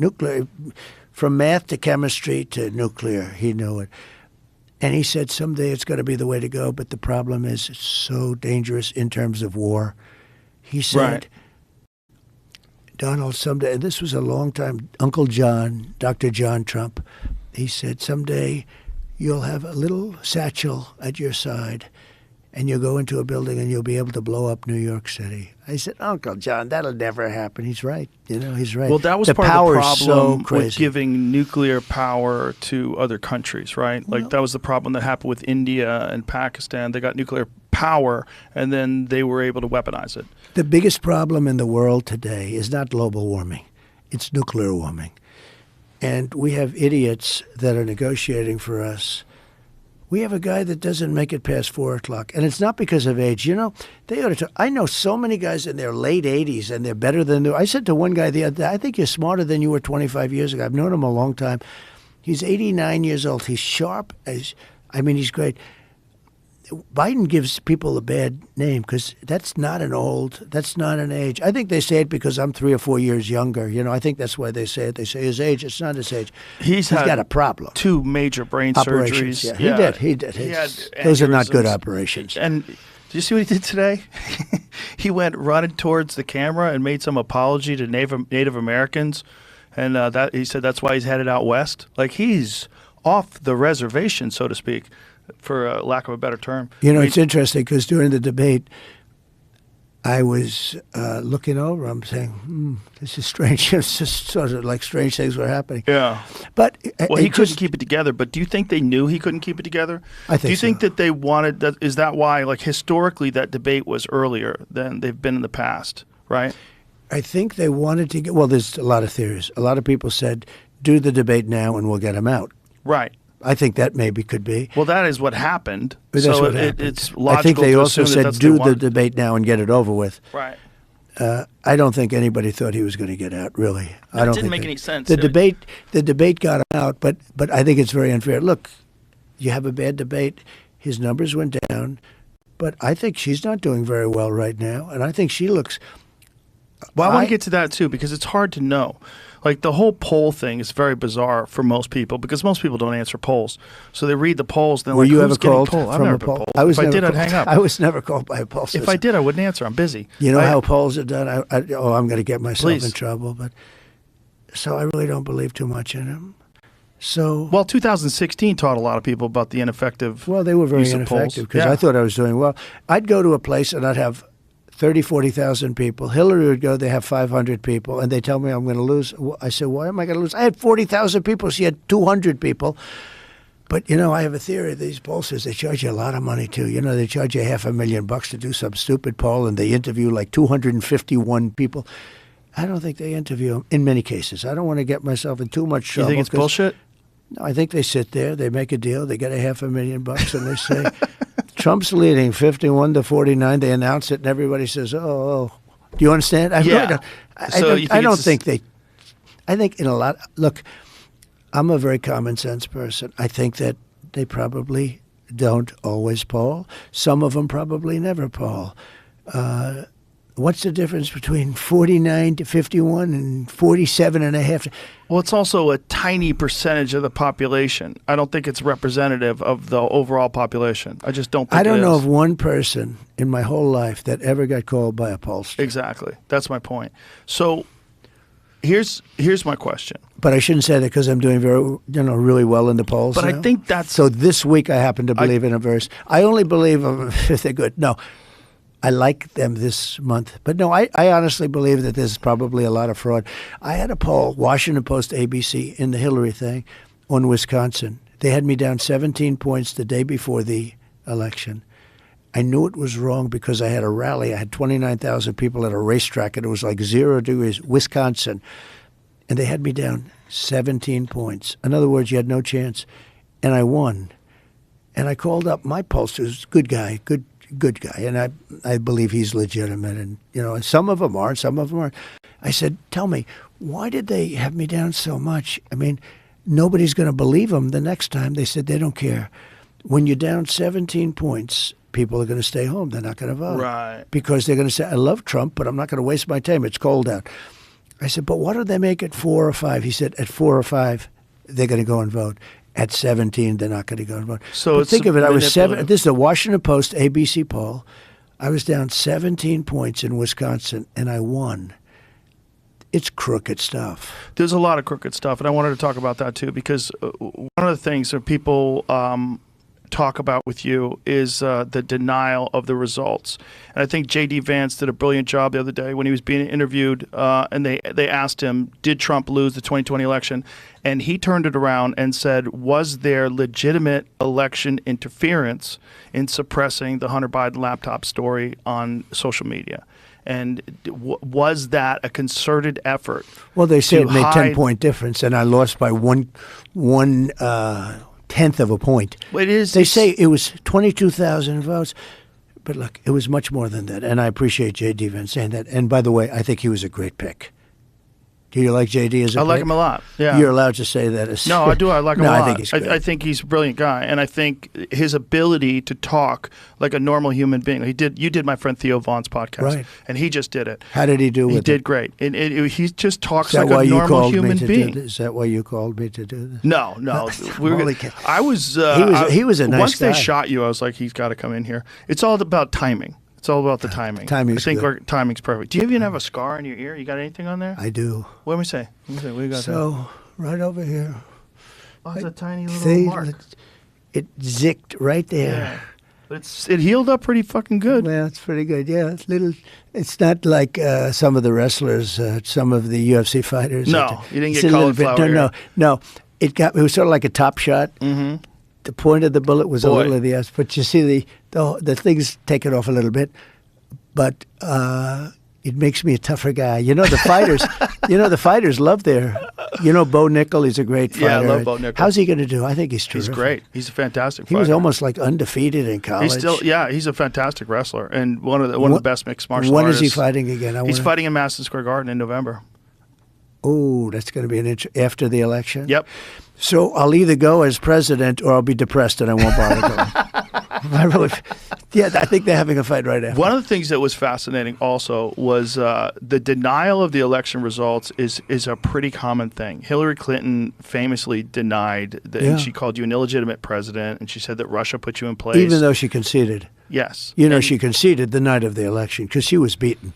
nuclear, from math to chemistry to nuclear. He knew it. And he said someday it's going to be the way to go, but the problem is it's so dangerous in terms of war. He said, Right. Donald, someday, and this was a long time, Uncle John, Dr. John Trump, he said, someday you'll have a little satchel at your side and you'll go into a building and you'll be able to blow up New York City. I said, Uncle John, that'll never happen. He's right. He's right. Well, that was the part of power the is problem so with giving nuclear power to other countries, right? Like that was the problem that happened with India and Pakistan. They got nuclear power, and then they were able to weaponize it. The biggest problem in the world today is not global warming. It's nuclear warming. And we have idiots that are negotiating for us. We have a guy that doesn't make it past 4 o'clock, and it's not because of age. They ought to. I know so many guys in their late 80s, and they're better than. I said to one guy the other day, I think you're smarter than you were 25 years ago. I've known him a long time. He's 89 years old. He's sharp as. He's great. Biden gives people a bad name because that's not an age. I think they say it because I'm 3 or 4 years younger. I think that's why they say it. They say his age. It's not his age. He's got a problem. 2 major brain operations, surgeries. Yeah, he did. Those are not good operations. And did you see what he did today? He went running towards the camera and made some apology to Native Americans. And that he said that's why he's headed out west. Like he's off the reservation, so to speak, for lack of a better term. It's interesting because during the debate, I was looking over. I'm saying, this is strange. It's just sort of like strange things were happening. Yeah. But he couldn't keep it together. But do you think they knew he couldn't keep it together? I think so. Do you think that they wanted that? Is that why, like historically, that debate was earlier than they've been in the past, right? I think they wanted to get. Well, there's a lot of theories. A lot of people said, do the debate now and we'll get him out. Right. I think that maybe could be. Well, that is what happened. But so what happened. It's logical. I think they also said, do the wanted. debate now and get it over with. Right. I don't think anybody thought he was going to get out, really. I don't didn't think make any sense. The debate got him out, but I think it's very unfair. Look, you have a bad debate. His numbers went down, but I think she's not doing very well right now, and I think she looks. Well, I want to get to that too because it's hard to know. Like the whole poll thing is very bizarre for most people because most people don't answer polls. So they read the polls. Then were you who's ever called poll? I've from never a been poll? polled. If I did, I'd hang up. I was never called by a poll system. If I did, I wouldn't answer. I'm busy. You know how polls are done? I'm going to get myself Please. in trouble. But so I really don't believe too much in them. So 2016 taught a lot of people about the ineffective. Well, they were very use of ineffective polls. because I thought I was doing well. I'd go to a place and I'd have 30, 40,000 people. Hillary would go, they have 500 people, and they tell me I'm going to lose. I said, why am I going to lose? I had 40,000 people. She had 200 people. But, I have a theory. These pollsters, they charge you a lot of money, too. They charge you $500,000 to do some stupid poll, and they interview like 251 people. I don't think they interview them in many cases. I don't want to get myself in too much trouble. You think it's bullshit? No, I think they sit there, they make a deal, they get $500,000, and they say, Trump's leading 51-49. They announce it, and everybody says, "Oh." Do you understand? I don't think they. I think in a lot. Look, I'm a very common sense person. I think that they probably don't always poll. Some of them probably never poll. What's the difference between 49-51 and 47.5? Well, it's also a tiny percentage of the population. I don't think it's representative of the overall population. I just don't think I don't it know is. of one person in my whole life that ever got called by a pollster. Exactly. That's my point. So here's my question. But I shouldn't say that because I'm doing really well in the polls. But now. I think that's... So this week I happen to believe in a verse. I only believe them if they're good. No. I like them this month. But no, I honestly believe that there's probably a lot of fraud. I had a poll, Washington Post, ABC, in the Hillary thing on Wisconsin. They had me down 17 points the day before the election. I knew it was wrong because I had a rally. I had 29,000 people at a racetrack, and it was like 0 degrees, Wisconsin. And they had me down 17 points. In other words, you had no chance. And I won. And I called up my pollster, good guy, good guy, and I believe he's legitimate, and and some of them are, and some of them aren't. I said, tell me, why did they have me down so much? I mean, nobody's going to believe them the next time. They said they don't care. When you're down 17 points, people are going to stay home. They're not going to vote. Right. Because they're going to say, I love Trump, but I'm not going to waste my time. It's cold out. I said, but what do they make at 4 or 5? He said, at 4 or 5, they're going to go and vote. At 17, they're not going to go and vote. So but it's think of it. I was manipulative. This is the Washington Post ABC poll. I was down 17 points in Wisconsin, and I won. It's crooked stuff. There's a lot of crooked stuff, and I wanted to talk about that too, because one of the things that people talk about with you is the denial of the results. And I think J.D. Vance did a brilliant job the other day when he was being interviewed, and they asked him, did Trump lose the 2020 election? And he turned it around and said, was there legitimate election interference in suppressing the Hunter Biden laptop story on social media? And was that a concerted effort? Well, they say to it made hide- 10-point difference, and I lost by one tenth of a point. It is. They say it was 22,000 votes, but look, it was much more than that. And I appreciate J.D. Vance saying that. And by the way, I think he was a great pick. Do you like J.D. as a I like pick? him a lot. Yeah. You're allowed to say that. As No, I do. I like him no, a lot. I think he's good. I think he's a brilliant guy, and I think his ability to talk like a normal human being. You did my friend Theo Vaughn's podcast, Right. and he just did it. How did he do with He it? did great. He just talks Is that like why a you normal called human me to being. do this? Is that why you called me to do this? No. We were Holy gonna- cow. I was. He was a nice Once they guy. shot you, I was like, he's got to come in here. It's all about timing. It's all about the timing. Timing's I think good. our timing's perfect. Do you even have a scar in your ear? You got anything on there? I do. What do we say? What do you got there? So, right over here. Oh, it's a tiny little See, mark. it zicked right there. Yeah. But it healed up pretty fucking good. Well, it's pretty good. Yeah, it's little. It's not like some of the wrestlers, some of the UFC fighters. No, you didn't It's get a little cauliflower bit- No, ear. no. It was sort of like a top shot. Mm-hmm. The point of the bullet was a Boy. little of the ass, but you see the things take it off a little bit. But it makes me a tougher guy. You know the fighters. The fighters love their. Bo Nickel. He's a great fighter. Yeah, I love Bo Nickel. How's he going to do? I think he's terrific. He's great. He's a fantastic He fighter. was almost like undefeated in college. He's a fantastic wrestler and one of the best mixed martial When artists. is he fighting again? He's fighting in Madison Square Garden in November. Oh, that's going to be after the election. Yep. So I'll either go as president or I'll be depressed and I won't bother going. I think they're having a fight right after. One of the things that was fascinating also was the denial of the election results is a pretty common thing. Hillary Clinton famously denied that Yeah. and she called you an illegitimate president, and she said that Russia put you in place. Even though she conceded. Yes. You know, And- she conceded the night of the election because she was beaten.